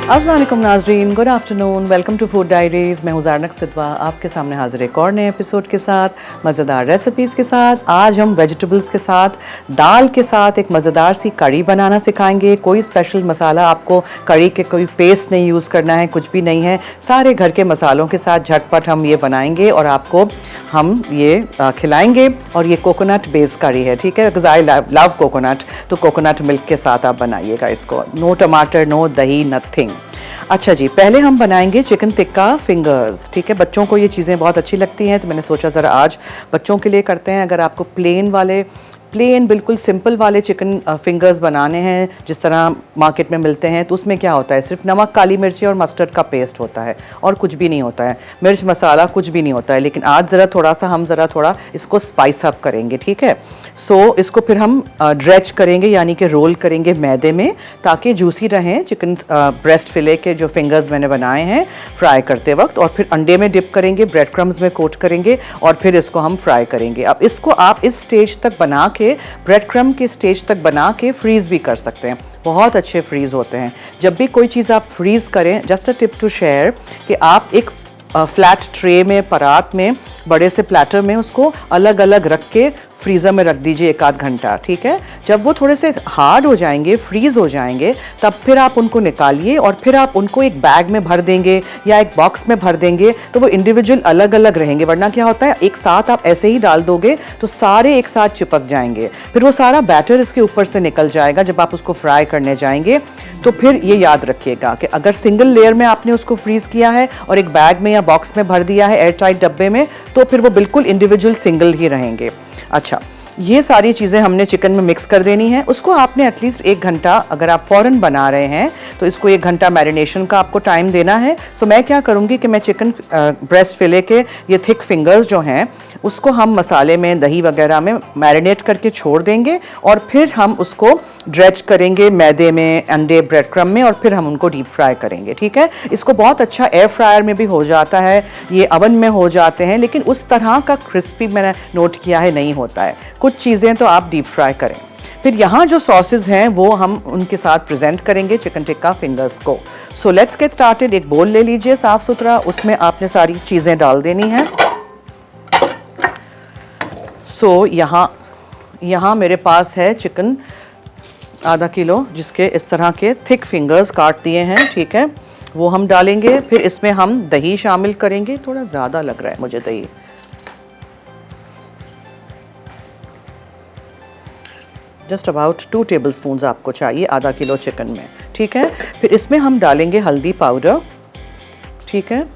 अस्सलाम वालेकुम नाज़रीन, good afternoon, welcome to food diaries. मैं हूँ ज़ारनक सिद्वा, आपके सामने हाजिर एक और नए एपिसोड के साथ, मज़ेदार रेसिपीज़ के साथ। आज हम वेजिटेबल्स के साथ, दाल के साथ एक मज़ेदार सी कड़ी बनाना सिखाएंगे। कोई स्पेशल मसाला आपको कड़ी के कोई पेस्ट नहीं यूज़ करना है, कुछ भी नहीं है, सारे घर के मसालों के साथ झटपट हम ये बनाएंगे और आपको हम ये खिलाएंगे। और ये कोकोनट बेस्ड कड़ी है, ठीक है, बिकॉज आई लव कोकोनट, तो कोकोनट मिल्क के साथ आप बनाइएगा इसको। नो टमाटर, नो दही, नथिंग। अच्छा जी, पहले हम बनाएंगे चिकन टिक्का फिंगर्स, ठीक है। बच्चों को ये चीज़ें बहुत अच्छी लगती हैं, तो मैंने सोचा ज़रा आज बच्चों के लिए करते हैं। अगर आपको प्लेन बिल्कुल सिंपल वाले चिकन फिंगर्स बनाने हैं जिस तरह मार्केट में मिलते हैं, तो उसमें क्या होता है, सिर्फ नमक, काली मिर्ची और मस्टर्ड का पेस्ट होता है और कुछ भी नहीं होता है, मिर्च मसाला कुछ भी नहीं होता है। लेकिन आज हम ज़रा थोड़ा इसको स्पाइस अप करेंगे, ठीक है। सो इसको फिर हम ड्रेच करेंगे, यानी कि रोल करेंगे मैदे में, ताकि जूसी रहें चिकन ब्रेस्ट फिले के जो फिंगर्स मैंने बनाए हैं फ्राई करते वक्त। और फिर अंडे में डिप करेंगे, ब्रेड क्रम्स में कोट करेंगे और फिर इसको हम फ्राई करेंगे। अब इसको आप इस स्टेज तक बना के, ब्रेड क्रम के स्टेज तक बना के फ्रीज़ भी कर सकते हैं, बहुत अच्छे फ्रीज़ होते हैं। जब भी कोई चीज़ आप फ्रीज़ करें, just a tip to share, कि आप एक फ्लैट ट्रे में, परात में, बड़े से प्लेटर में उसको अलग अलग रख के फ्रीज़र में रख दीजिए 1 आध घंटा, ठीक है। जब वो थोड़े से हार्ड हो जाएंगे, फ्रीज़ हो जाएंगे, तब फिर आप उनको निकालिए और फिर आप उनको एक बैग में भर देंगे या एक बॉक्स में भर देंगे, तो वो इंडिविजुअल अलग अलग रहेंगे। वरना क्या होता है, एक साथ आप ऐसे ही डाल दोगे तो सारे एक साथ चिपक जाएंगे, फिर वो सारा बैटर इसके ऊपर से निकल जाएगा जब आप उसको फ्राई करने जाएंगे। तो फिर ये याद रखिएगा कि अगर सिंगल लेयर में आपने उसको फ्रीज़ किया है और एक बैग में या बॉक्स में भर दिया है एयर टाइट डब्बे में, तो फिर वो बिल्कुल इंडिविजुअल सिंगल ही रहेंगे। अच्छा, ये सारी चीज़ें हमने चिकन में मिक्स कर देनी है। उसको आपने एटलीस्ट 1 घंटा, अगर आप फ़ौरन बना रहे हैं तो इसको 1 घंटा मैरिनेशन का आपको टाइम देना है। सो मैं क्या करूँगी कि मैं चिकन ब्रेस्ट फिले के ये थिक फिंगर्स जो हैं उसको हम मसाले में, दही वगैरह में मैरिनेट करके छोड़ देंगे और फिर हम उसको ड्रेच करेंगे मैदे में, अंडे, ब्रेड क्रम में, और फिर हम उनको डीप फ्राई करेंगे, ठीक है। इसको बहुत अच्छा एयर फ्रायर में भी हो जाता है, ये अवन में हो जाते हैं, लेकिन उस तरह का क्रिस्पी मैंने नोट किया है नहीं होता है। कुछ चीज़ें तो आप डीप फ्राई करें। फिर यहाँ जो सॉसेज हैं वो हम उनके साथ प्रेजेंट करेंगे चिकन टिक्का फिंगर्स को। So let's get started. एक बोल ले लीजिए साफ़ सुथरा, उसमें आपने सारी चीज़ें डाल देनी हैं। सो यहाँ मेरे पास है चिकन ½ किलो, जिसके इस तरह के थिक फिंगर्स काट दिए हैं, ठीक है, वो हम डालेंगे। फिर इसमें हम दही शामिल करेंगे, थोड़ा ज़्यादा लग रहा है मुझे दही, जस्ट अबाउट 2 टेबलस्पून्स आपको चाहिए ½ किलो चिकन में, ठीक है। फिर इसमें हम डालेंगे हल्दी पाउडर, ठीक है,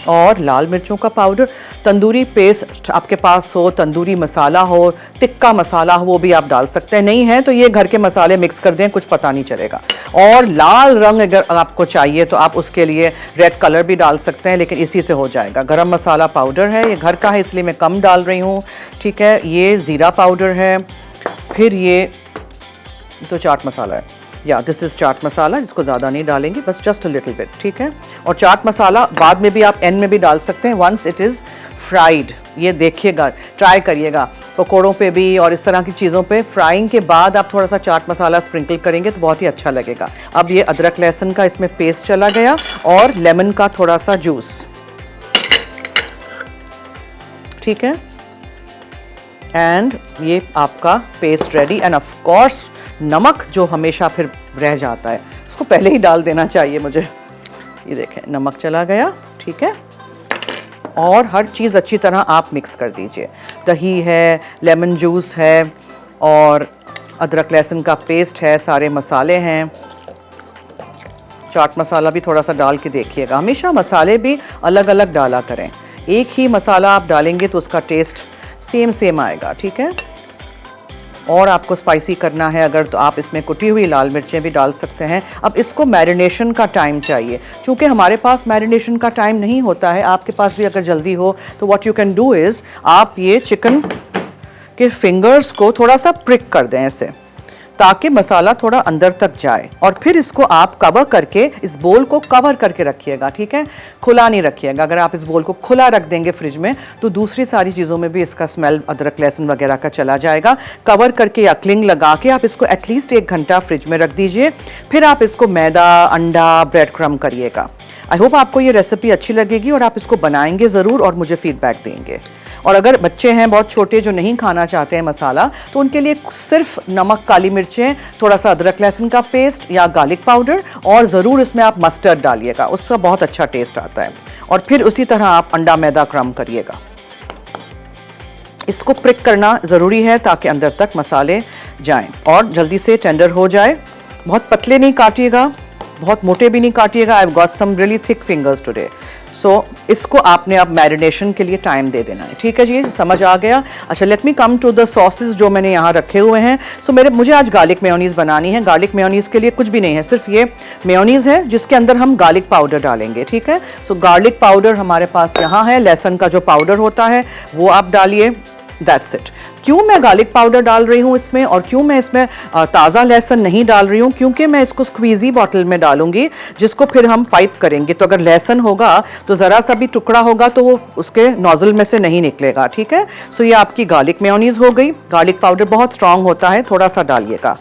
और लाल मिर्चों का पाउडर। तंदूरी पेस्ट आपके पास हो, तंदूरी मसाला हो, टिक्का मसाला हो, वो भी आप डाल सकते हैं। नहीं है तो ये घर के मसाले मिक्स कर दें, कुछ पता नहीं चलेगा। और लाल रंग अगर आपको चाहिए तो आप उसके लिए रेड कलर भी डाल सकते हैं, लेकिन इसी से हो जाएगा। गरम मसाला पाउडर है, ये घर का है इसलिए मैं कम डाल रही हूँ, ठीक है। ये ज़ीरा पाउडर है, फिर ये तो चाट मसाला है, या दिस इज़ चाट मसाला, जिसको ज़्यादा नहीं डालेंगे, बस जस्ट अ लिटिल बिट, ठीक है। और चाट मसाला बाद में भी आप एंड में भी डाल सकते हैं, वंस इट इज़ फ्राइड। ये देखिएगा, ट्राई करिएगा पकौड़ों पे भी और इस तरह की चीज़ों पे, फ्राइंग के बाद आप थोड़ा सा चाट मसाला स्प्रिंकल करेंगे तो बहुत ही अच्छा लगेगा। अब ये अदरक लहसुन का इसमें पेस्ट चला गया और लेमन का थोड़ा सा जूस, ठीक है। एंड ये आपका paste ready. End of course नमक जो हमेशा फिर रह जाता है, उसको पहले ही डाल देना चाहिए मुझे। ये देखें, नमक चला गया, ठीक है। और हर चीज़ अच्छी तरह आप मिक्स कर दीजिए। दही है, लेमन जूस है और अदरक लहसुन का पेस्ट है, सारे मसाले हैं, चाट मसाला भी थोड़ा सा डाल के देखिएगा। हमेशा मसाले भी अलग अलग डाला करें, एक ही मसाला आप डालेंगे तो उसका टेस्ट सेम आएगा, ठीक है। और आपको स्पाइसी करना है अगर, तो आप इसमें कुटी हुई लाल मिर्चें भी डाल सकते हैं। अब इसको मैरिनेशन का टाइम चाहिए, चूँकि हमारे पास मैरिनेशन का टाइम नहीं होता है, आपके पास भी अगर जल्दी हो तो what you can do is, आप ये चिकन के फिंगर्स को थोड़ा सा प्रिक कर दें ऐसे, ताकि मसाला थोड़ा अंदर तक जाए। और फिर इसको आप कवर करके, इस बोल को कवर करके रखिएगा, ठीक है, खुला नहीं रखिएगा। अगर आप इस बोल को खुला रख देंगे फ्रिज में तो दूसरी सारी चीज़ों में भी इसका स्मेल अदरक लहसुन वगैरह का चला जाएगा। कवर करके या क्लिंग लगा के आप इसको एटलीस्ट 1 घंटा फ्रिज में रख दीजिए। फिर आप इसको मैदा, अंडा, ब्रेड क्रम्ब करिएगा। आई होप आपको ये रेसिपी अच्छी लगेगी और आप इसको बनाएंगे ज़रूर और मुझे फीडबैक देंगे। और अगर बच्चे हैं बहुत छोटे जो नहीं खाना चाहते हैं मसाला, तो उनके लिए सिर्फ नमक, काली मिर्चें, थोड़ा सा अदरक लहसुन का पेस्ट या गार्लिक पाउडर, और ज़रूर इसमें आप मस्टर्ड डालिएगा, उसका बहुत अच्छा टेस्ट आता है। और फिर उसी तरह आप अंडा मैदा क्रम्ब करिएगा। इसको प्रिक करना ज़रूरी है ताकि अंदर तक मसाले जाएं और जल्दी से टेंडर हो जाए। बहुत पतले नहीं काटिएगा, बहुत मोटे भी नहीं काटिएगा। I have got some really thick fingers today. So इसको आपने अब मैरिनेशन के लिए टाइम दे देना है, ठीक है जी, समझ आ गया। अच्छा, let me come to the sauces जो मैंने यहाँ रखे हुए हैं। सो मुझे आज गार्लिक मेयोनीज़ बनानी है। गार्लिक मेयोनीज़ के लिए कुछ भी नहीं है, सिर्फ ये मेयोनीज़ है जिसके अंदर हम गार्लिक पाउडर डालेंगे, ठीक है। सो गार्लिक पाउडर हमारे पास यहाँ है, लहसुन का जो पाउडर होता है वो आप डालिए, दैट्स इट। क्यों मैं गार्लिक पाउडर डाल रही हूँ इसमें और क्यों मैं इसमें ताज़ा लहसुन नहीं डाल रही हूँ, क्योंकि मैं इसको स्क्वीज़ी बॉटल में डालूंगी जिसको फिर हम पाइप करेंगे। तो अगर लहसुन होगा तो ज़रा सा भी टुकड़ा होगा तो वो उसके नोज़ल में से नहीं निकलेगा, ठीक है। सो ये आपकी गार्लिक मेयोनीज़ हो गई। गार्लिक पाउडर बहुत स्ट्रांग होता है, थोड़ा सा डालिएगा।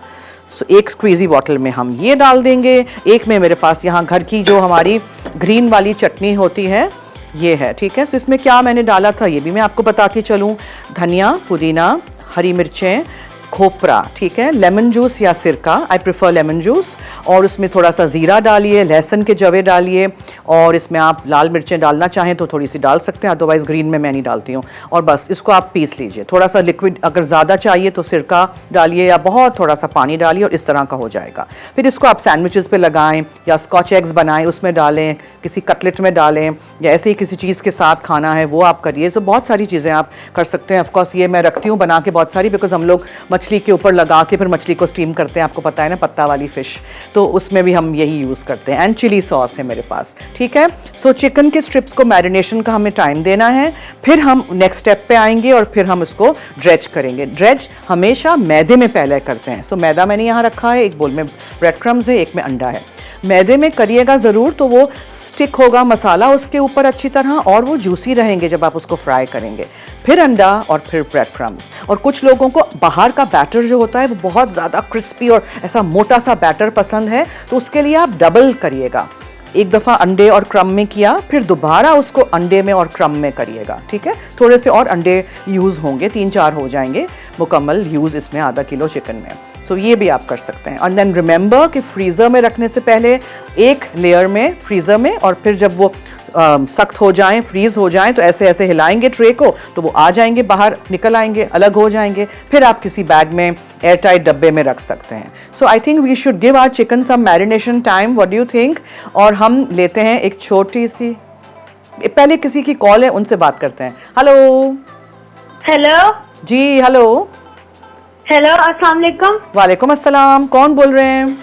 सो एक स्क्वीज़ी बॉटल में हम ये डाल देंगे। एक में मेरे पास यहाँ घर की जो हमारी ग्रीन वाली चटनी होती है ये है, ठीक है। तो इसमें क्या मैंने डाला था ये भी मैं आपको बताती चलूँ। धनिया, पुदीना, हरी मिर्चें, खोपरा, ठीक है, लेमन जूस या सिरका, आई प्रेफर लेमन जूस, और उसमें थोड़ा सा ज़ीरा डालिए, लहसुन के जवे डालिए, और इसमें आप लाल मिर्चें डालना चाहें तो थोड़ी सी डाल सकते हैं, अदरवाइज़ ग्रीन में मैं नहीं डालती हूँ। और बस इसको आप पीस लीजिए। थोड़ा सा लिक्विड अगर ज़्यादा चाहिए तो सिरका डालिए या बहुत थोड़ा सा पानी डालिए और इस तरह का हो जाएगा। फिर इसको आप सैंडविचेस पे लगाएं या स्कॉच एग्स बनाएं, उसमें डालें, किसी कटलेट में डालें, या ऐसे ही किसी चीज़ के साथ खाना है वो आप करिए। सो बहुत सारी चीज़ें आप कर सकते हैं। ऑफकोर्स ये मैं रखती हूँ बना के बहुत सारी, बिकॉज हम लोग मछली के ऊपर लगा के फिर मछली को स्टीम करते हैं, आपको पता है ना, पत्ता वाली फिश, तो उसमें भी हम यही यूज़ करते हैं। एंड चिली सॉस है मेरे पास, ठीक है। सो चिकन के स्ट्रिप्स को मैरिनेशन का हमें टाइम देना है। फिर हम नेक्स्ट स्टेप पे आएंगे और फिर हम इसको ड्रेज करेंगे। ड्रेज हमेशा मैदे में पहले करते हैं। सो मैदा मैंने यहाँ रखा है, एक बोल में ब्रेड क्रम्स है, एक में अंडा है। मैदे में करिएगा ज़रूर, तो वो स्टिक होगा मसाला उसके ऊपर अच्छी तरह और वो जूसी रहेंगे जब आप उसको फ्राई करेंगे। फिर अंडा और फिर ब्रेड क्रम्स। और कुछ लोगों को बाहर का बैटर जो होता है वो बहुत ज़्यादा क्रिस्पी और ऐसा मोटा सा बैटर पसंद है, तो उसके लिए आप डबल करिएगा। एक दफ़ा अंडे और क्रम में किया, फिर दोबारा उसको अंडे में और क्रम में करिएगा, ठीक है। थोड़े से और अंडे यूज़ होंगे, 3-4 हो जाएंगे मुकम्मल यूज़ इसमें आधा किलो चिकन में। सो ये भी आप कर सकते हैं। और देन रिमेंबर कि फ्रीज़र में रखने से पहले एक लेयर में फ्रीज़र में, और फिर जब वो सख्त हो जाएं, फ्रीज़ हो जाएं, तो ऐसे ऐसे हिलाएंगे ट्रे को तो वो आ जाएंगे बाहर, निकल आएंगे, अलग हो जाएंगे। फिर आप किसी बैग में एयर टाइट डब्बे में रख सकते हैं। So I think we should give our chicken some marination time, what do you think. और हम लेते हैं एक छोटी सी, पहले किसी की कॉल है, उनसे बात करते हैं। हेलो। हेलो जी हेलो। हेलो, अस्सलाम वालेकुम। वालेकुम अस्सलाम, कौन बोल रहे हैं?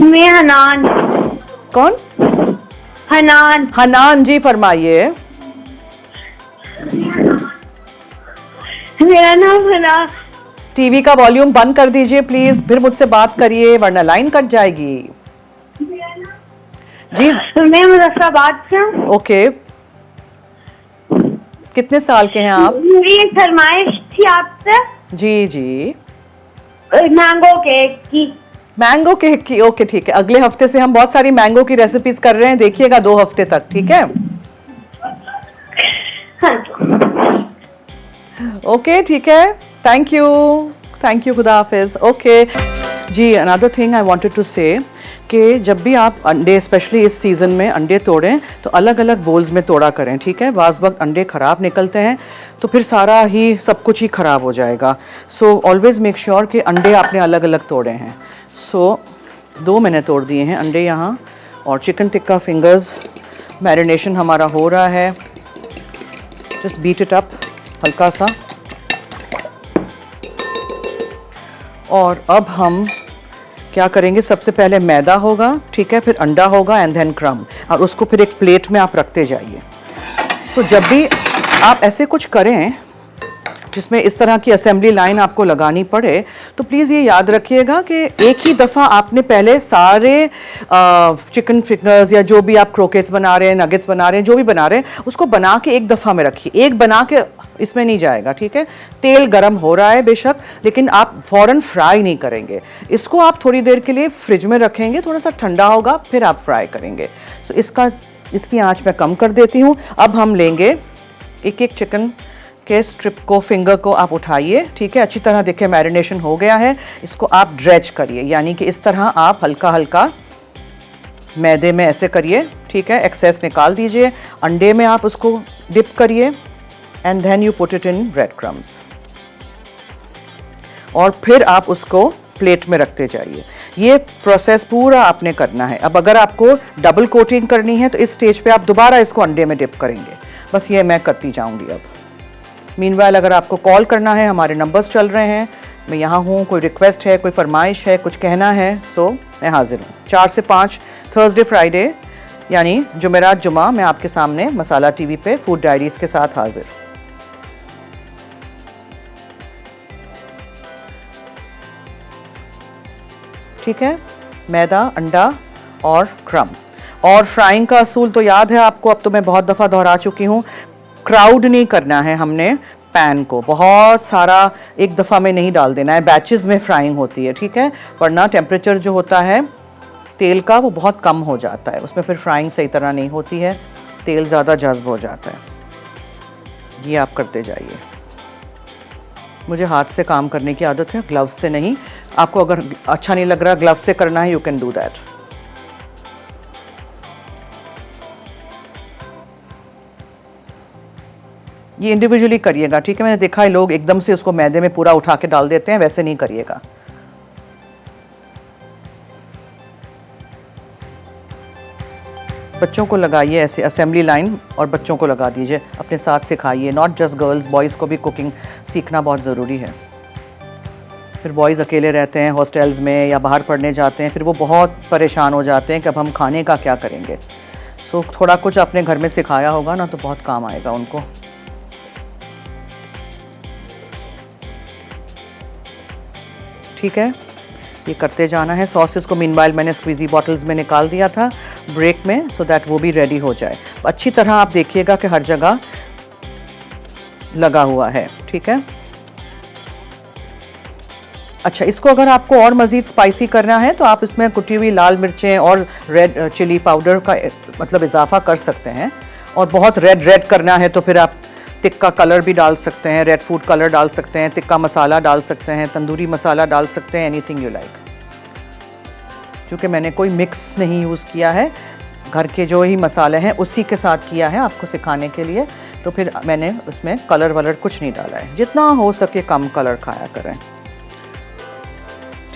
मैं हनान। कौन? हनान। हनान जी, फरमाइए। मेरा नाम हनान। टीवी का वॉल्यूम बंद कर दीजिए प्लीज, फिर मुझसे बात करिए वरना लाइन कट जाएगी। जी मैं मुजफ्फराबाद से हूँ। ओके, कितने साल के हैं आप? मेरी एक फरमाइश थी आपसे। जी जी, मैंगो केक की। मैंगो केक की, ओके ठीक है। अगले हफ्ते से हम बहुत सारी मैंगो की रेसिपीज कर रहे हैं, देखिएगा 2 हफ्ते तक, ठीक है। ओके ठीक है, थैंक यू, खुदा हाफिज। ओके जी, another thing I wanted to say कि जब भी आप अंडे, स्पेशली इस सीज़न में अंडे तोड़ें तो अलग अलग बोल्स में तोड़ा करें, ठीक है। बाज़ वक्त अंडे ख़राब निकलते हैं तो फिर सारा ही सब कुछ ही ख़राब हो जाएगा। सो ऑलवेज़ मेक श्योर कि अंडे आपने अलग अलग तोड़े हैं। सो 2 मैंने तोड़ दिए हैं अंडे यहाँ। और चिकन टिक्का फिंगर्स मैरिनेशन हमारा हो रहा है। जस्ट बीट इट अप हल्का सा। और अब हम क्या करेंगे, सबसे पहले मैदा होगा, ठीक है, फिर अंडा होगा एंड देन क्रम, और उसको फिर एक प्लेट में आप रखते जाइए। तो जब भी आप ऐसे कुछ करें जिसमें इस तरह की असेंबली लाइन आपको लगानी पड़े, तो प्लीज़ ये याद रखिएगा कि एक ही दफ़ा आपने पहले सारे चिकन फिंगर्स या जो भी आप क्रोकेट्स बना रहे हैं, नगेट्स बना रहे हैं, जो भी बना रहे हैं, उसको बना के एक दफ़ा में रखिए। एक बना के इसमें नहीं जाएगा, ठीक है। तेल गरम हो रहा है बेशक, लेकिन आप फ़ौरन फ्राई नहीं करेंगे इसको। आप थोड़ी देर के लिए फ्रिज में रखेंगे, थोड़ा सा ठंडा होगा, फिर आप फ्राई करेंगे। सो इसकी आँच मैं कम कर देती हूँ। अब हम लेंगे एक एक चिकन के स्ट्रिप को, फिंगर को आप उठाइए, ठीक है। अच्छी तरह देखिए मैरिनेशन हो गया है। इसको आप ड्रेच करिए, यानी कि इस तरह आप हल्का हल्का मैदे में ऐसे करिए, ठीक है। एक्सेस निकाल दीजिए। अंडे में आप उसको डिप करिए and then you put it in bread crumbs, और फिर आप उसको प्लेट में रखते जाइए। ये प्रोसेस पूरा आपने करना है। अब अगर आपको डबल कोटिंग करनी है तो इस स्टेज पे आप दोबारा इसको अंडे में डिप करेंगे। बस ये मैं करती जाऊंगी। अब मीनवाइल अगर आपको कॉल करना है, हमारे नंबर्स चल रहे हैं, मैं यहाँ हूँ, कोई रिक्वेस्ट है, कोई फरमाइश है, कुछ कहना है, सो मैं हाजिर हूँ। 4 से 5 थर्सडे फ्राइडे यानी जुमेरात जुमा मैं आपके सामने मसाला टीवी पे फूड डायरीज के साथ हाजिर। ठीक है, मैदा, अंडा और क्रम। और फ्राइंग का असूल तो याद है आपको, अब तो मैं बहुत दफ़ा दोहरा चुकी हूँ। क्राउड नहीं करना है हमने पैन को, बहुत सारा एक दफ़ा में नहीं डाल देना है, बैचेस में फ्राइंग होती है, ठीक है। वरना टेम्परेचर जो होता है तेल का वो बहुत कम हो जाता है, उसमें फिर फ्राइंग सही तरह नहीं होती है, तेल ज़्यादा जज्ब हो जाता है। ये आप करते जाइए। मुझे हाथ से काम करने की आदत है, ग्लव्स से नहीं। आपको अगर अच्छा नहीं लग रहा ग्लव्स से करना है, यू कैन डू दैट। ये इंडिविजुअली करिएगा, ठीक है। मैंने देखा है लोग एकदम से उसको मैदे में पूरा उठा के डाल देते हैं, वैसे नहीं करिएगा। बच्चों को लगाइए ऐसे असेंबली लाइन, और बच्चों को लगा दीजिए, अपने साथ सिखाइए। नॉट जस्ट गर्ल्स, बॉयज़ को भी कुकिंग सीखना बहुत ज़रूरी है। फिर बॉयज़ अकेले रहते हैं हॉस्टल्स में या बाहर पढ़ने जाते हैं, फिर वो बहुत परेशान हो जाते हैं कि अब हम खाने का क्या करेंगे। सो थोड़ा कुछ अपने घर में सिखाया होगा ना तो बहुत काम आएगा उनको। ठीक है, ये करते जाना है। सॉसेस को मीनवाइल मैंने स्क्वीज़ी बॉटल्स में निकाल दिया था ब्रेक में, सो दैट वो भी रेडी हो जाए। अच्छी तरह आप देखिएगा कि हर जगह लगा हुआ है, ठीक है। अच्छा, इसको अगर आपको और मज़ीद स्पाइसी करना है तो आप इसमें कुटी हुई लाल मिर्चें और रेड चिली पाउडर का मतलब इजाफा कर सकते हैं। और बहुत रेड करना है तो फिर आप तिक्का कलर भी डाल सकते हैं, रेड फूड कलर डाल सकते हैं, तिक्का मसाला डाल सकते हैं, तंदूरी मसाला डाल सकते हैं, एनीथिंग यू लाइक। क्योंकि मैंने कोई मिक्स नहीं यूज़ किया है, घर के जो ही मसाले हैं उसी के साथ किया है आपको सिखाने के लिए, तो फिर मैंने उसमें कलर वलर कुछ नहीं डाला है। जितना हो सके कम कलर खाया करें,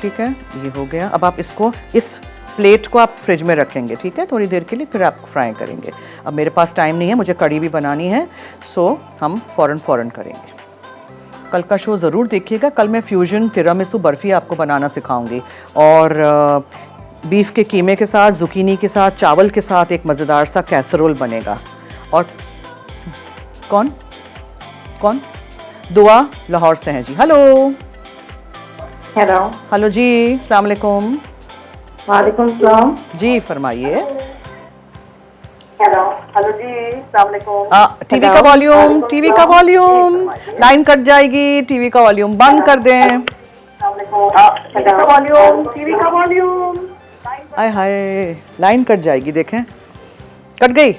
ठीक है। ये हो गया। अब आप इसको, इस प्लेट को आप फ्रिज में रखेंगे, ठीक है, थोड़ी देर के लिए, फिर आप फ्राई करेंगे। अब मेरे पास टाइम नहीं है, मुझे कड़ी भी बनानी है, सो हम फ़ौरन करेंगे। कल का शो ज़रूर देखिएगा। कल मैं फ्यूजन तिरामिसू बर्फ़ी आपको बनाना सिखाऊंगी, और बीफ के कीमे के साथ, जुकीनी के साथ, चावल के साथ एक मज़ेदार सा कैसरोल बनेगा। और कौन कौन दुआ लाहौर से हैं जी। Hello hello. हेलो जी, अस्सलाम वालेकुम। वालेकुम सलाम। जी फरमाइए। हेलो हेलो जी, अस्सलाम वालेकुम। टीवी का वॉल्यूम, टीवी का वॉल्यूम, लाइन कट जाएगी, टीवी का वॉल्यूम बंद कर दें। वॉल्यूम, टीवी का वॉल्यूम। आय हाय, लाइन कट जाएगी, देखें कट गई।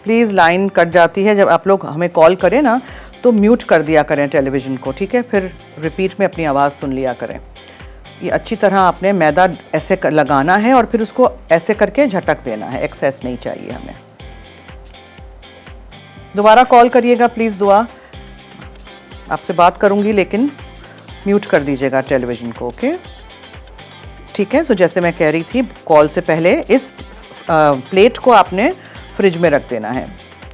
प्लीज़, लाइन कट जाती है जब आप लोग हमें कॉल करें ना, तो म्यूट कर दिया करें टेलीविज़न को, ठीक है। फिर रिपीट में अपनी आवाज़ सुन लिया करें। ये अच्छी तरह आपने मैदा ऐसे लगाना है और फिर उसको ऐसे करके झटक देना है, एक्सेस नहीं चाहिए हमें। दोबारा कॉल करिएगा प्लीज़। दुआ आपसे बात करूँगी, लेकिन म्यूट कर दीजिएगा टेलीविज़न को, ओके, ठीक है। सो जैसे मैं कह रही थी, कॉल से पहले इस प्लेट को आपने फ्रिज में रख देना है।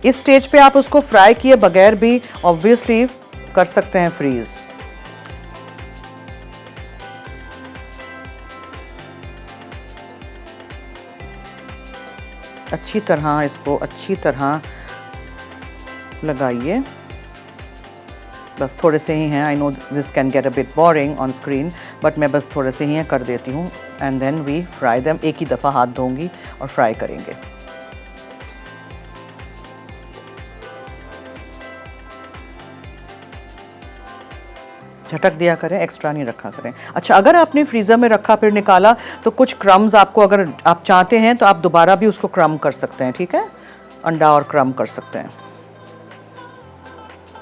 इस स्टेज पे आप उसको फ्राई किए बगैर भी ऑब्वियसली कर सकते हैं फ्रीज़। अच्छी तरह इसको अच्छी तरह लगाइए। बस थोड़े से ही हैं, I know this can get a bit boring on screen, but मैं बस थोड़े से ही हैं कर देती हूँ। And then we fry them. एक ही दफ़ा हाथ धोंगी और फ्राई करेंगे। झटक दिया करें, एक्स्ट्रा नहीं रखा करें। अच्छा, अगर आपने फ्रीज़र में रखा फिर निकाला तो कुछ क्रम्स आपको, अगर आप चाहते हैं तो आप दोबारा भी उसको क्रम कर सकते हैं, ठीक है? अंडा और क्रम कर सकते हैं।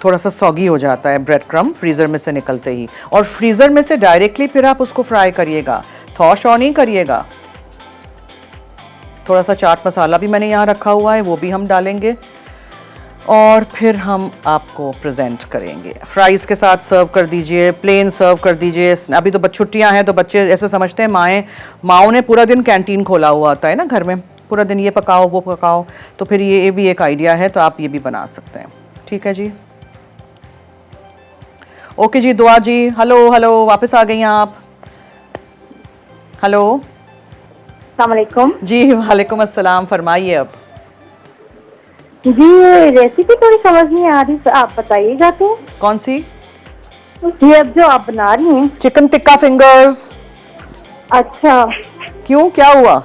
थोड़ा सा सॉगी हो जाता है ब्रेड क्रम फ्रीज़र में से निकलते ही, और फ्रीज़र में से डायरेक्टली फिर आप उसको फ्राई करिएगा, थॉश ऑन ही करिएगा। थोड़ा सा चाट मसाला भी मैंने यहाँ रखा हुआ है, वो भी हम डालेंगे और फिर हम आपको प्रेजेंट करेंगे। फ्राइज़ के साथ सर्व कर दीजिए, प्लेन सर्व कर दीजिए। अभी तो छुट्टियां हैं तो बच्चे ऐसे समझते हैं माओं ने पूरा दिन कैंटीन खोला हुआ होता है ना घर में, पूरा दिन ये पकाओ वो पकाओ, तो फिर ये भी एक आइडिया है, तो आप ये भी बना सकते हैं। ठीक है जी, ओके जी। दुआ जी, हेलो हेलो, वापस आ गई हैं आप। हेलो अस्सलाम वालेकुम जी। वालेकुम अस्सलाम, फरमाइए अब। जी। ये रेसिपी थोड़ी समझ नहीं आ रही, आप बताइएगा तो। कौन सी? ये अब जो आप बना रही हैं, चिकन टिक्का फिंगर्स। अच्छा, क्यों, क्या हुआ?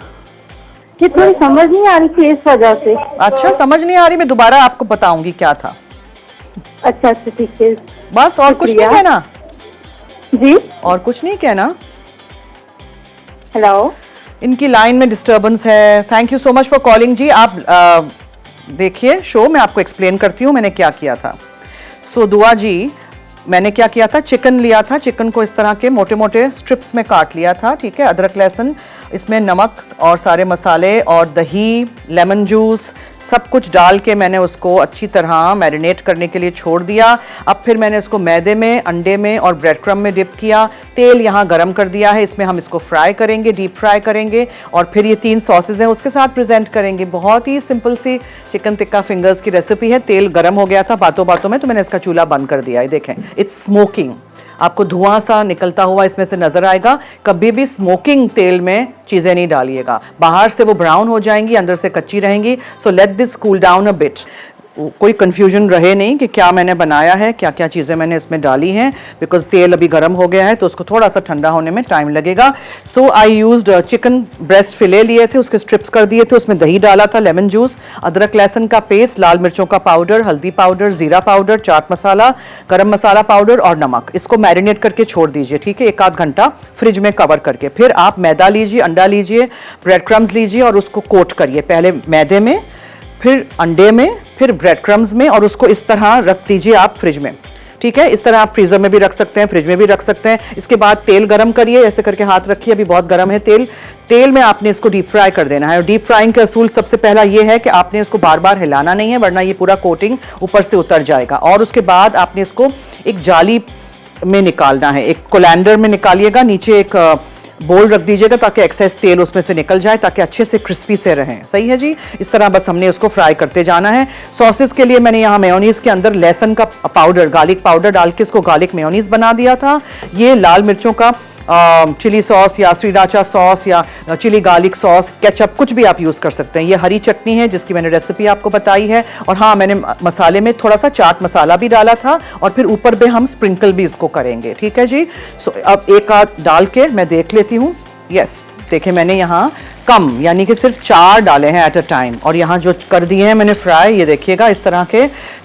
ये थोड़ी समझ नहीं आ रही थी, इस वजह से। अच्छा, समझ नहीं आ रही, मैं दोबारा आपको बताऊंगी क्या था। अच्छा अच्छा, ठीक है। बस, और कुछ नहीं शुक्रिया। कहना? जी, और कुछ नहीं कहना? हेलो। इनकी लाइन में डिस्टरबेंस है। Thank you so much for calling जी। आप देखिए शो, मैं आपको एक्सप्लेन करती हूँ मैंने क्या किया था। सो दुआ जी, मैंने क्या किया था, चिकन लिया था, चिकन को इस तरह के मोटे मोटे स्ट्रिप्स में काट लिया था, ठीक है? अदरक लहसुन, इसमें नमक और सारे मसाले और दही, लेमन जूस, सब कुछ डाल के मैंने उसको अच्छी तरह मैरिनेट करने के लिए छोड़ दिया। अब फिर मैंने इसको मैदे में, अंडे में और ब्रेड क्रम्ब में डिप किया। तेल यहाँ गरम कर दिया है, इसमें हम इसको फ्राई करेंगे, डीप फ्राई करेंगे, और फिर ये 3 सॉसेज हैं उसके साथ प्रेजेंट करेंगे। बहुत ही सिंपल सी चिकन टिक्का फिंगर्स की रेसिपी है। तेल गरम हो गया था बातों बातों में, तो मैंने इसका चूल्हा बंद कर दिया है। देखें, इट्स स्मोकिंग, आपको धुआं सा निकलता हुआ इसमें से नजर आएगा। कभी भी स्मोकिंग तेल में चीज़ें नहीं डालिएगा, बाहर से वो ब्राउन हो जाएंगी, अंदर से कच्ची रहेंगी। So let this cool down a bit. कोई कंफ्यूजन रहे नहीं कि क्या मैंने बनाया है, क्या क्या चीज़ें मैंने इसमें डाली हैं, बिकॉज तेल अभी गर्म हो गया है तो उसको थोड़ा सा ठंडा होने में टाइम लगेगा। सो आई यूज्ड चिकन ब्रेस्ट फिले लिए थे, उसके स्ट्रिप्स कर दिए थे, उसमें दही डाला था, लेमन जूस, अदरक लहसुन का पेस्ट, लाल मिर्चों का पाउडर, हल्दी पाउडर, जीरा पाउडर, चाट मसाला, गरम मसाला पाउडर और नमक। इसको मैरिनेट करके छोड़ दीजिए, ठीक है, 1 आध घंटा फ्रिज में कवर करके। फिर आप मैदा लीजिए, अंडा लीजिए, ब्रेड क्रम्स लीजिए और उसको कोट करिए, पहले मैदे में, फिर अंडे में, फिर ब्रेड क्रम्स में, और उसको इस तरह रख दीजिए आप फ्रिज में, ठीक है? इस तरह आप फ्रीजर में भी रख सकते हैं, फ्रिज में भी रख सकते हैं। इसके बाद तेल गरम करिए, ऐसे करके हाथ रखिए, अभी बहुत गरम है तेल। तेल में आपने इसको डीप फ्राई कर देना है, और डीप फ्राइंग का असूल सबसे पहला ये है कि आपने इसको बार बार हिलाना नहीं है, वरना ये पूरा कोटिंग ऊपर से उतर जाएगा। और उसके बाद आपने इसको एक जाली में निकालना है, एक कोलैंडर में निकालिएगा, नीचे एक बोल रख दीजिएगा ताकि एक्सेस तेल उसमें से निकल जाए, ताकि अच्छे से क्रिस्पी से रहें। सही है जी, इस तरह बस हमने उसको फ्राई करते जाना है। सॉसेस के लिए मैंने यहाँ मेयोनीज के अंदर लहसुन का पाउडर, गार्लिक पाउडर डाल के इसको गार्लिक मेयोनीज बना दिया था। ये लाल मिर्चों का चिली सॉस या श्रीराचा सॉस या चिली गार्लिक सॉस, केचप, कुछ भी आप यूज़ कर सकते हैं। ये हरी चटनी है जिसकी मैंने रेसिपी आपको बताई है। और हाँ, मैंने मसाले में थोड़ा सा चाट मसाला भी डाला था, और फिर ऊपर पे हम स्प्रिंकल भी इसको करेंगे, ठीक है जी। सो अब एक आध डाल के मैं देख लेती हूँ। यस, देखिए मैंने यहाँ कम यानी कि सिर्फ 4 डाले हैं एट अ टाइम, और यहाँ जो कर दिए हैं मैंने फ्राई, ये देखिएगा इस तरह के,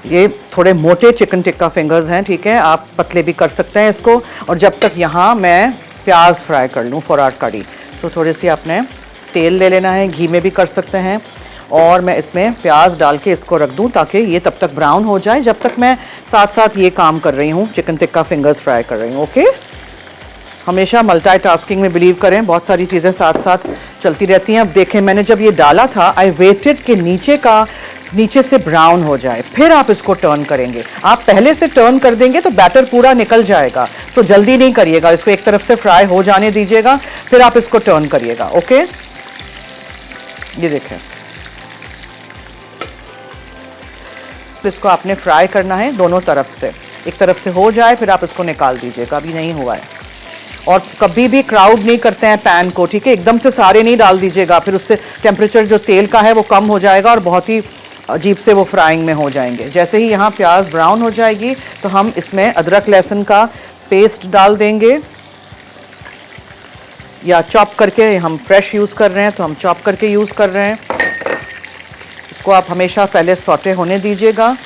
ये थोड़े मोटे चिकन टिक्का फिंगर्स हैं, ठीक है? आप पतले भी कर सकते हैं इसको। और जब तक यहाँ मैं प्याज फ्राई कर लूँ फॉर आवर कड़ी, सो थोड़ी सी आपने तेल ले लेना है, घी में भी कर सकते हैं, और मैं इसमें प्याज डाल के इसको रख दूं ताकि ये तब तक ब्राउन हो जाए, जब तक मैं साथ साथ ये काम कर रही हूँ, चिकन टिक्का फिंगर्स फ्राई कर रही हूँ। ओके, हमेशा मल्टीटास्किंग में बिलीव करें, बहुत सारी चीज़ें साथ साथ चलती रहती हैं। अब देखें, मैंने जब ये डाला था, आई वेटेड कि नीचे से ब्राउन हो जाए, फिर आप इसको टर्न करेंगे। आप पहले से टर्न कर देंगे तो बैटर पूरा निकल जाएगा, तो जल्दी नहीं करिएगा, इसको एक तरफ से फ्राई हो जाने दीजिएगा, फिर आप इसको टर्न करिएगा। ओके, ये देखें, तो इसको आपने फ्राई करना है दोनों तरफ से, एक तरफ से हो जाए फिर आप इसको निकाल दीजिएगा। अभी नहीं हुआ है। और कभी भी क्राउड नहीं करते हैं पैन को, ठीक है? एकदम से सारे नहीं डाल दीजिएगा, फिर उससे टेम्परेचर जो तेल का है वो कम हो जाएगा और बहुत ही अजीब से वो फ्राइंग में हो जाएंगे। जैसे ही यहाँ प्याज ब्राउन हो जाएगी तो हम इसमें अदरक लहसुन का पेस्ट डाल देंगे, या चॉप करके, हम फ्रेश यूज़ कर रहे हैं तो हम चॉप करके यूज़ कर रहे हैं। इसको आप हमेशा पहले सौटे होने दीजिएगा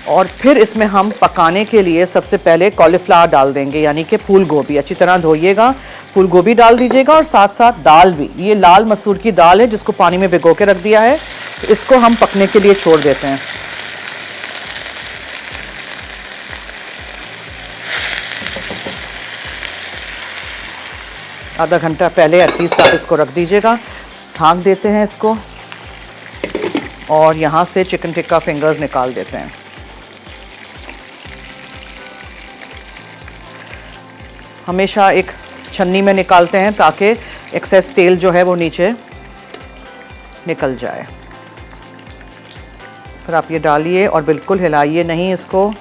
और फिर इसमें हम पकाने के लिए सबसे पहले कॉलीफ्लावर डाल देंगे, यानी कि फूल गोभी। अच्छी तरह धोइएगा, फूल गोभी डाल दीजिएगा और साथ साथ दाल भी। ये लाल मसूर की दाल है जिसको पानी में भिगो के रख दिया है, तो इसको हम पकने के लिए छोड़ देते हैं। आधा घंटा पहले एटलीस्ट आप इसको रख दीजिएगा। ढाँक देते हैं इसको और यहाँ से चिकन टिक्का फिंगर्स निकाल देते हैं। हमेशा एक छन्नी में निकालते हैं ताकि एक्सेस तेल जो है वो नीचे निकल जाए। फिर आप ये डालिए और बिल्कुल हिलाइए नहीं इसको।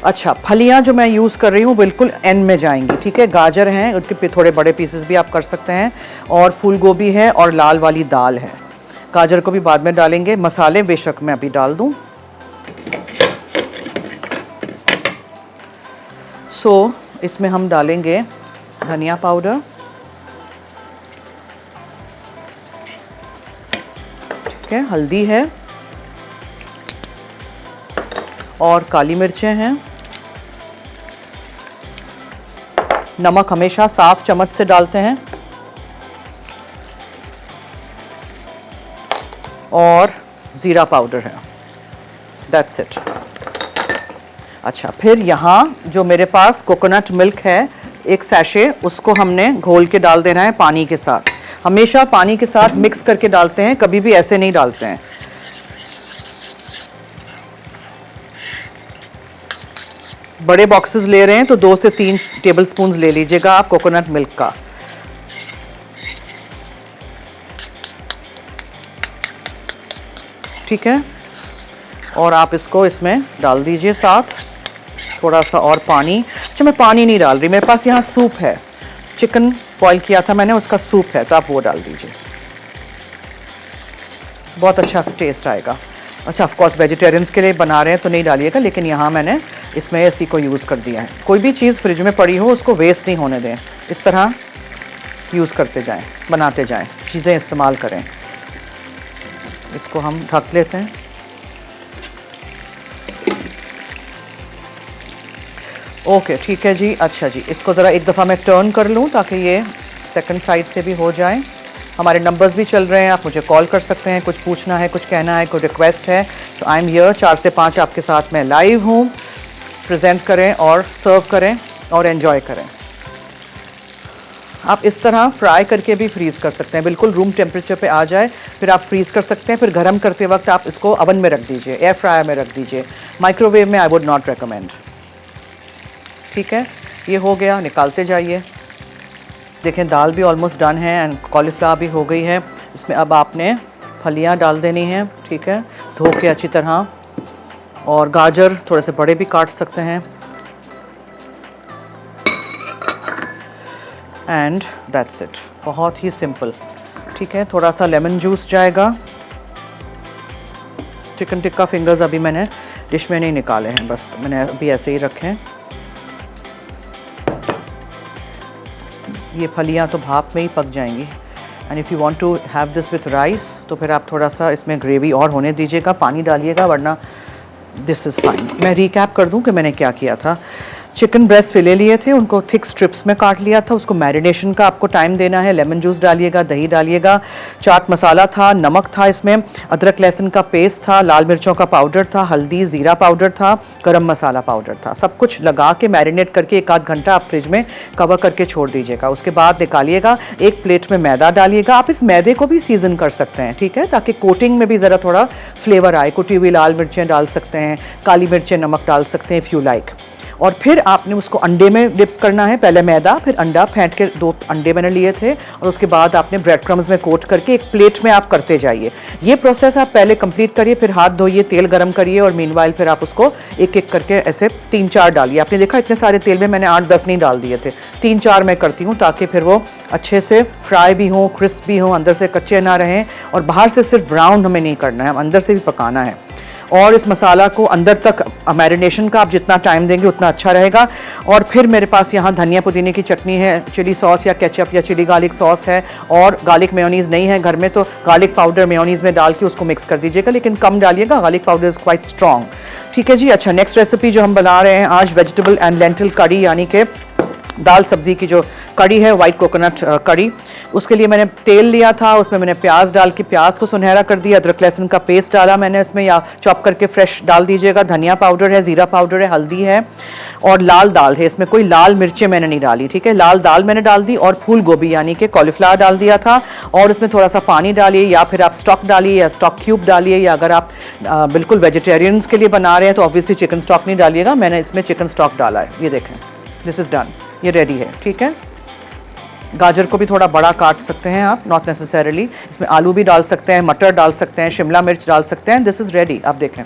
अच्छा, फलियां जो मैं यूज़ कर रही हूँ बिल्कुल एंड में जाएंगी, ठीक है। गाजर हैं, उनके थोड़े बड़े पीसेस भी आप कर सकते हैं, और फूल गोभी है और लाल वाली दाल है। गाजर को भी बाद में डालेंगे। मसाले बेशक मैं अभी डाल दूँ। इसमें हम डालेंगे धनिया पाउडर, ठीक है, हल्दी है और काली मिर्चें हैं। नमक हमेशा साफ चम्मच से डालते हैं और ज़ीरा पाउडर है। That's it. अच्छा, फिर यहाँ जो मेरे पास कोकोनट मिल्क है एक सैशे, उसको हमने घोल के डाल देना है पानी के साथ। हमेशा पानी के साथ मिक्स करके डालते हैं, कभी भी ऐसे नहीं डालते हैं। बड़े बॉक्सेस ले रहे हैं तो 2 से 3 टेबलस्पून ले लीजिएगा आप कोकोनट मिल्क का। ठीक है, और आप इसको इसमें डाल दीजिए साथ थोड़ा सा और पानी। अच्छा, मैं पानी नहीं डाल रही, मेरे पास यहाँ सूप है, चिकन बॉईल किया था मैंने, उसका सूप है, तो आप वो डाल दीजिए, बहुत अच्छा टेस्ट आएगा। अच्छा, ऑफ कोर्स वेजिटेरियंस के लिए बना रहे हैं तो नहीं डालिएगा, लेकिन यहाँ मैंने इसमें इसी को यूज़ कर दिया है। कोई भी चीज़ फ्रिज में पड़ी हो उसको वेस्ट नहीं होने दें, इस तरह यूज़ करते जाएं, बनाते जाएं, चीज़ें इस्तेमाल करें। इसको हम ढक लेते हैं। ओके, ठीक है जी। अच्छा जी, इसको ज़रा एक दफ़ा मैं टर्न कर लूँ ताकि ये सेकंड साइड से भी हो जाए। हमारे नंबर्स भी चल रहे हैं, आप मुझे कॉल कर सकते हैं, कुछ पूछना है, कुछ कहना है, कोई रिक्वेस्ट है। सो आई एम हियर, 4 से 5 आपके साथ मैं लाइव हूँ। प्रेजेंट करें और सर्व करें और एंजॉय करें। आप इस तरह फ्राई करके भी फ्रीज़ कर सकते हैं, बिल्कुल रूम टेम्परेचर पे आ जाए, फिर आप फ्रीज़ कर सकते हैं। फिर गर्म करते वक्त आप इसको ओवन में रख दीजिए, एयर फ्रायर में रख दीजिए। माइक्रोवेव में आई वुड नॉट रिकमेंड। ठीक है, ये हो गया, निकालते जाइए। देखें, दाल भी ऑलमोस्ट डन है एंड कॉलीफ्लावर भी हो गई है। इसमें अब आपने फलियां डाल देनी हैं, ठीक है, धो के अच्छी तरह, और गाजर थोड़े से बड़े भी काट सकते हैं। एंड दैट्स इट, बहुत ही सिंपल। ठीक है, थोड़ा सा लेमन जूस जाएगा। चिकन टिक्का फिंगर्स अभी मैंने डिश में नहीं निकाले हैं, बस मैंने अभी ऐसे ही रखे हैं। ये फलियां तो भाप में ही पक जाएंगी। And if you want to have this with rice तो फिर आप थोड़ा सा इसमें ग्रेवी और होने दीजिएगा, पानी डालिएगा, वरना दिस इज़ फाइन। मैं रिकैप कर दूं कि मैंने क्या किया था। चिकन ब्रेस्ट फिले लिए थे, उनको थिक स्ट्रिप्स में काट लिया था। उसको मैरिनेशन का आपको टाइम देना है। लेमन जूस डालिएगा, दही डालिएगा, चाट मसाला था, नमक था, इसमें अदरक लहसुन का पेस्ट था, लाल मिर्चों का पाउडर था, हल्दी ज़ीरा पाउडर था, गरम मसाला पाउडर था। सब कुछ लगा के मैरिनेट करके 1 आध घंटा आप फ्रिज में कवर करके छोड़ दीजिएगा। उसके बाद निकालिएगा, एक प्लेट में मैदा डालिएगा। आप इस मैदे को भी सीजन कर सकते हैं, ठीक है, ताकि कोटिंग में भी ज़रा थोड़ा फ्लेवर आए। कुटी हुई लाल मिर्चें डाल सकते हैं, काली मिर्चें, नमक डाल सकते हैं इफ़ यू लाइक। और फिर आपने उसको अंडे में डिप करना है, पहले मैदा फिर अंडा, फेंट के 2 अंडे मैंने लिए थे, और उसके बाद आपने ब्रेड क्रम्स में कोट करके एक प्लेट में आप करते जाइए। ये प्रोसेस आप पहले कंप्लीट करिए, फिर हाथ धोइए, तेल गरम करिए, और मीनवाइल फिर आप उसको एक एक करके ऐसे 3-4 डालिए। आपने देखा इतने सारे तेल में मैंने 8-10 नहीं डाल दिए थे, 3-4 मैं करती हूँ ताकि फिर वो अच्छे से फ्राई भी हों, क्रिस्प भी हों, अंदर से कच्चे ना रहें, और बाहर से सिर्फ ब्राउन हमें नहीं करना है, अंदर से भी पकाना है। और इस मसाला को अंदर तक मैरिनेशन का आप जितना टाइम देंगे उतना अच्छा रहेगा। और फिर मेरे पास यहाँ धनिया पुदीने की चटनी है, चिली सॉस या केचप या चिली गार्लिक सॉस है, और गार्लिक मेयोनीज़ नहीं है घर में तो गार्लिक पाउडर मेयोनीज़ में डाल के उसको मिक्स कर दीजिएगा, लेकिन कम डालिएगा, garlic powder is quite strong. ठीक है जी। अच्छा, नेक्स्ट रेसिपी जो हम बना रहे हैं आज, वेजिटेबल एंड लेंटिल कड़ी, यानी कि दाल सब्ज़ी की जो कड़ी है, वाइट कोकोनट कड़ी। उसके लिए मैंने तेल लिया था, उसमें मैंने प्याज डाल के प्याज को सुनहरा कर दिया, अदरक लहसुन का पेस्ट डाला मैंने इसमें, या चॉप करके फ्रेश डाल दीजिएगा। धनिया पाउडर है, ज़ीरा पाउडर है, हल्दी है, और लाल दाल है, इसमें कोई लाल मिर्चें मैंने नहीं डाली। ठीक है, लाल दाल मैंने डाल दी, और फूल गोभी यानी कि कॉलीफ्लावर डाल दिया था, और इसमें थोड़ा सा पानी डालिए, या फिर आप स्टॉक डालिए या स्टॉक क्यूब डालिए, या अगर आप बिल्कुल वेजिटेरियंस के लिए बना रहे हैं तो ऑब्वियसली चिकन स्टॉक नहीं डालिएगा। मैंने इसमें चिकन स्टॉक डाला है, ये देखें, दिस इज़ डन, ये रेडी है। ठीक है, गाजर को भी थोड़ा बड़ा काट सकते हैं आप, नॉट नेसेसरीली, इसमें आलू भी डाल सकते हैं, मटर डाल सकते हैं, शिमला मिर्च डाल सकते हैं। दिस इज़ रेडी, आप देखें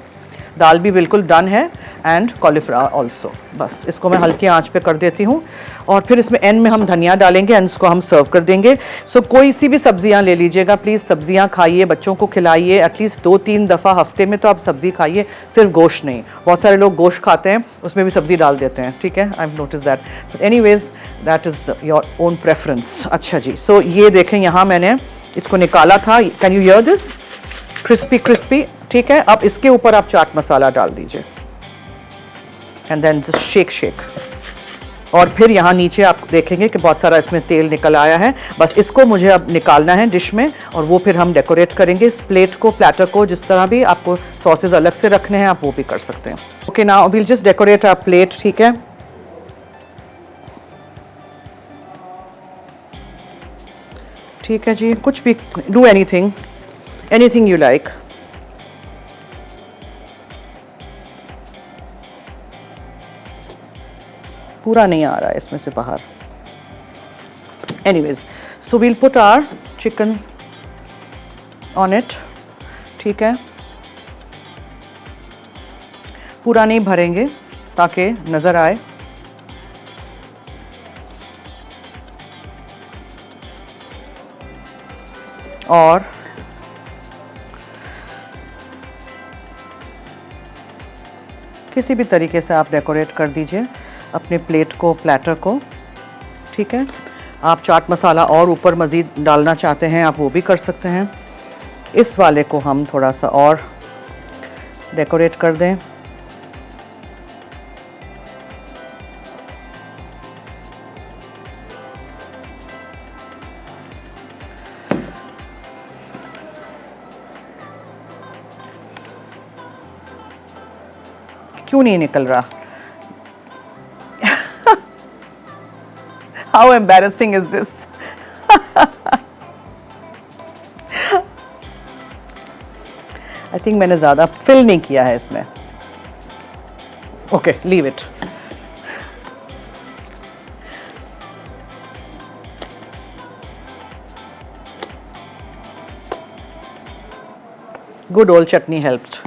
दाल भी बिल्कुल डन है, एंड कॉलीफ्लावर ऑल्सो। बस इसको मैं हल्की आंच पे कर देती हूँ, और फिर इसमें एंड में हम धनिया डालेंगे, एंड इसको हम सर्व कर देंगे। सो कोई सी भी सब्जियाँ ले लीजिएगा प्लीज़, सब्जियाँ खाइए, बच्चों को खिलाइए, एटलीस्ट 2-3 दफ़ा हफ्ते में तो आप सब्ज़ी खाइए, सिर्फ गोश्त नहीं। बहुत सारे लोग गोश्त खाते हैं, उसमें भी सब्ज़ी डाल देते हैं। ठीक है, I have notice that, but anyways that is your own preference. अच्छा जी, सो ये देखें यहाँ मैंने इसको निकाला था, can you here this, crispy crispy. ठीक है, अब इसके ऊपर आप चाट मसाला डाल दीजिए, and then just shake shake. और फिर यहाँ नीचे आप देखेंगे कि बहुत सारा इसमें तेल निकल आया है। बस इसको मुझे अब निकालना है डिश में, और वो फिर हम डेकोरेट करेंगे इस प्लेट को, प्लेटर को। जिस तरह भी आपको सॉसेज अलग से रखने हैं आप वो भी कर सकते हैं। Okay, now we'll just decorate our plate. ठीक है, ठीक है जी, कुछ भी do anything, anything you like. पूरा नहीं आ रहा है इसमें से बाहर। Anyways, so we'll put our chicken on it. ठीक है, पूरा नहीं भरेंगे ताकि नज़र आए। और किसी भी तरीके से आप डेकोरेट कर दीजिए अपने प्लेट को, प्लेटर को। ठीक है, आप चाट मसाला और ऊपर मज़ीद डालना चाहते हैं आप वो भी कर सकते हैं। इस वाले को हम थोड़ा सा और डेकोरेट कर दें। क्यों नहीं निकल रहा? How embarrassing is this? I think मैंने ज़्यादा फिल नहीं किया है इसमें। Okay, leave it. Good old chutney helped.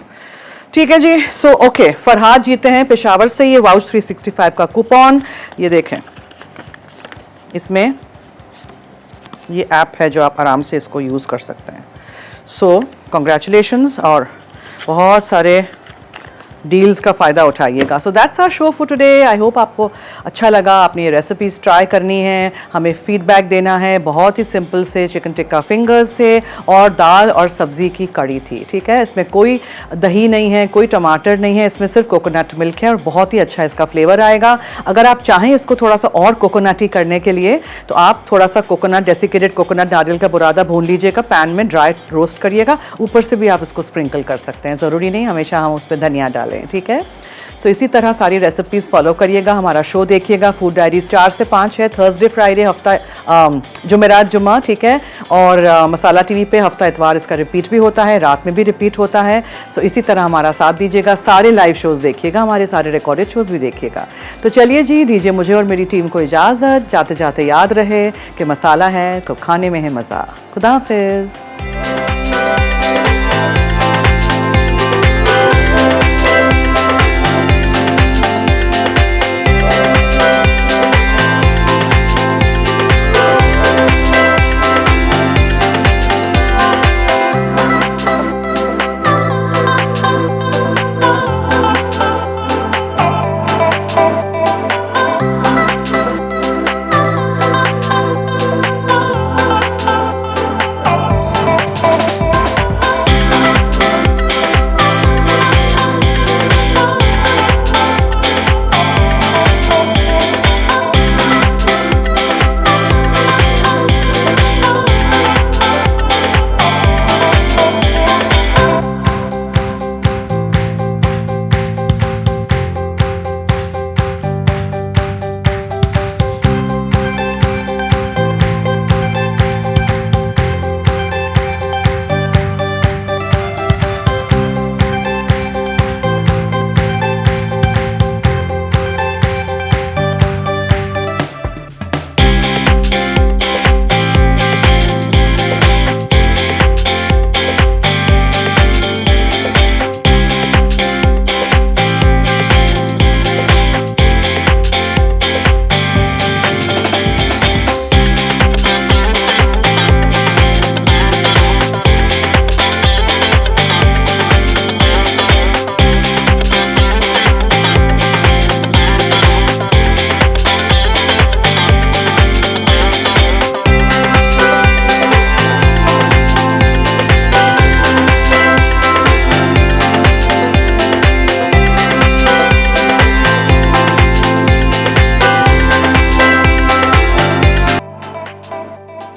ठीक है जी, सो ओके, फरहाद जीते हैं पेशावर से ये वाउच 365 का कूपन। ये देखें, इसमें ये ऐप है जो आप आराम से इसको यूज़ कर सकते हैं। सो कॉन्ग्रेचुलेशंस, और बहुत सारे डील्स का फ़ायदा उठाइएगा। So that's our show for today. I hope आपको अच्छा लगा। आपने ये रेसिपीज़ ट्राई करनी है, हमें फीडबैक देना है। बहुत ही सिंपल से चिकन टिक्का फिंगर्स थे, और दाल और सब्ज़ी की कड़ी थी। ठीक है, इसमें कोई दही नहीं है, कोई टमाटर नहीं है, इसमें सिर्फ कोकोनट मिल्क है, और बहुत ही अच्छा इसका फ्लेवर आएगा। अगर आप चाहें इसको थोड़ा सा और कोकोनटी करने के लिए तो आप थोड़ा सा कोकोनट, डेसिकेटेड कोकोनट, नारियल का बुरादा भून लीजिएगा, पैन में ड्राई रोस्ट करिएगा, ऊपर से भी आप इसको स्प्रिंकल कर सकते हैं। ज़रूरी नहीं हमेशा हम उस पर धनिया डालें। ठीक है, सो इसी तरह सारी रेसिपीज़ फॉलो करिएगा, हमारा शो देखिएगा। फूड डायरीज़ 4 से 5 है, थर्सडे फ्राइडे, हफ्ता जुमेरात जुम्मा, ठीक है। और मसाला टीवी पे हफ्ता इतवार इसका रिपीट भी होता है, रात में भी रिपीट होता है। सो इसी तरह हमारा साथ दीजिएगा, सारे लाइव शोज़ देखिएगा, हमारे सारे रिकॉर्डेड शोज़ भी देखिएगा। तो चलिए जी, दीजिए मुझे और मेरी टीम को इजाज़त। जाते जाते याद रहे कि मसाला है तो खाने में है मज़ा। खुदा हाफिज़।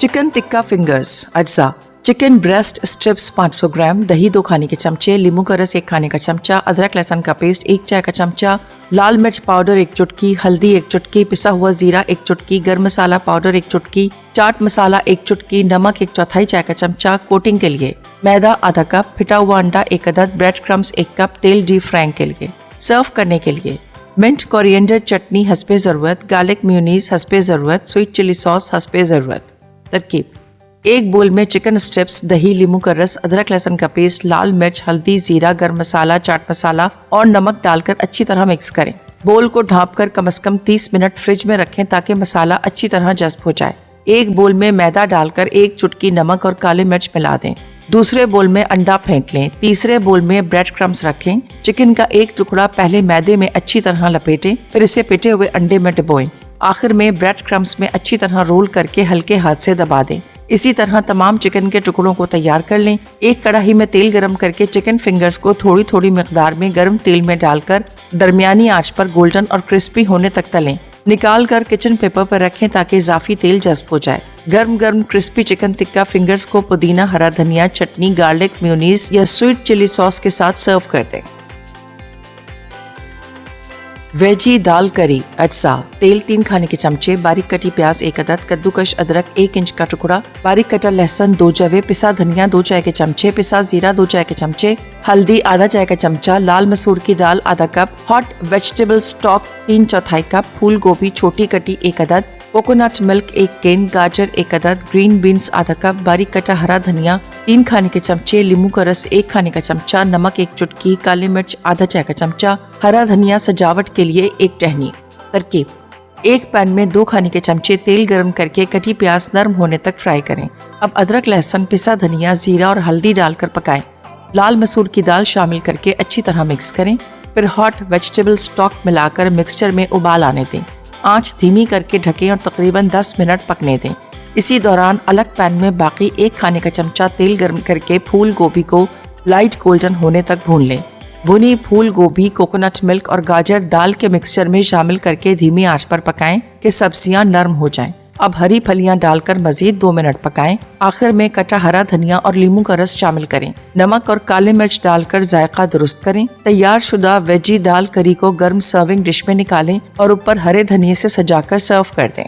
चिकन टिक्का फिंगर्स अज्जा। चिकन ब्रेस्ट स्ट्रिप्स 500 ग्राम, दही 2 खाने के चमचे, नींबू का रस 1 खाने का चमचा, अदरक लहसुन का पेस्ट 1 चाय का चमचा, लाल मिर्च पाउडर 1 चुटकी, हल्दी 1 चुटकी, पिसा हुआ जीरा 1 चुटकी, गर्म मसाला पाउडर 1 चुटकी, चाट मसाला 1 चुटकी, नमक 1/4 चाय का चमचा। कोटिंग के लिए मैदा आधा कप, फिटा हुआ अंडा 1 अदद, ब्रेड क्रम्स 1 कप, तेल डीप फ्राइंग के लिए। सर्व करने के लिए मिंट कोरिएंडर चटनी हस्बे ज़रूरत, गार्लिक मेयोनीज हस्बे ज़रूरत, स्वीट चिली सॉस हस्बे ज़रूरत। तरकीब: 1 बोल में चिकन स्ट्रिप्स, दही, नींबू का रस, अदरक लहसुन का पेस्ट, लाल मिर्च, हल्दी, जीरा, गर्म मसाला, चाट मसाला और नमक डालकर अच्छी तरह मिक्स करें। बोल को ढाँपकर कम से कम 30 मिनट फ्रिज में रखें ताकि मसाला अच्छी तरह जज्ब हो जाए। 1 बोल में मैदा डालकर 1 चुटकी नमक और काले मिर्च मिला दें। दूसरे बोल में अंडा फेंट लें। तीसरे बोल में ब्रेड क्रम्स रखें। चिकन का 1 टुकड़ा पहले मैदे में अच्छी तरह लपेटें, फिर इसे पिटे हुए अंडे में डुबोएं। आखिर में ब्रेड क्रम्स में अच्छी तरह रोल करके हल्के हाथ से दबा दें। इसी तरह तमाम चिकन के टुकड़ों को तैयार कर लें। एक कढ़ाई में तेल गरम करके चिकन फिंगर्स को थोड़ी थोड़ी मिकदार में गर्म तेल में डालकर दरमियानी आंच पर गोल्डन और क्रिस्पी होने तक तलें। निकाल कर किचन पेपर पर रखें ताकि इजाफी तेल जज्ब हो जाए। गर्म गर्म क्रिस्पी चिकन टिक्का फिंगर्स को पुदीना, हरा धनिया, चटनी, गार्लिक मेयोनीज या स्वीट चिली सॉस के साथ सर्व कर दें। वेजी दाल करी अज्जा। तेल 3 खाने के चमचे, बारीक कटी प्याज 1 अदद, कद्दूकश अदरक 1 इंच का टुकड़ा, बारीक कटा लहसुन 2 जवे, पिसा धनिया 2 चाय के चमचे, पिसा जीरा 2 चाय के चमचे, हल्दी आधा चाय का चमचा, लाल मसूर की दाल आधा cup, hot vegetable stock 3/4 cup, फूल गोभी छोटी कटी 1 अदद, कोकोनट मिल्क 1 केन, गाजर 1 अदद, ग्रीन बीन्स आधा कप, बारीक कटा हरा धनिया 3 खाने के चमचे, नींबू का रस 1 खाने का चमचा, नमक 1 चुटकी, काली मिर्च आधा चाय का चमचा, हरा धनिया सजावट के लिए 1 टहनी। तरकीब: 1 पैन में 2 खाने के चमचे तेल गरम करके कटी प्याज नरम होने तक फ्राई करें। अब अदरक लहसुन, पिसा धनिया, जीरा और हल्दी डालकर पकाएं। लाल मसूर की दाल शामिल करके अच्छी तरह मिक्स करें। फिर हॉट वेजिटेबल स्टॉक मिलाकर मिक्सचर में उबाल आने दें। आंच धीमी करके ढकें और तकरीबन 10 मिनट पकने दें। इसी दौरान अलग पैन में बाकी 1 खाने का चमचा तेल गर्म करके फूल गोभी को लाइट गोल्डन होने तक भून लें। भुनी फूल गोभी, कोकोनट मिल्क और गाजर दाल के मिक्सचर में शामिल करके धीमी आंच पर पकाएं कि सब्जियां नरम हो जाएं। अब हरी फलियां डालकर मजीद 2 मिनट पकाएं। आखिर में कटा हरा धनिया और लीमू का रस शामिल करें। नमक और काले मिर्च डालकर जायका दुरुस्त करें। तैयार शुदा वेजी दाल करी को गर्म सर्विंग डिश में निकालें और ऊपर हरे धनिये से सजाकर सर्व कर दें।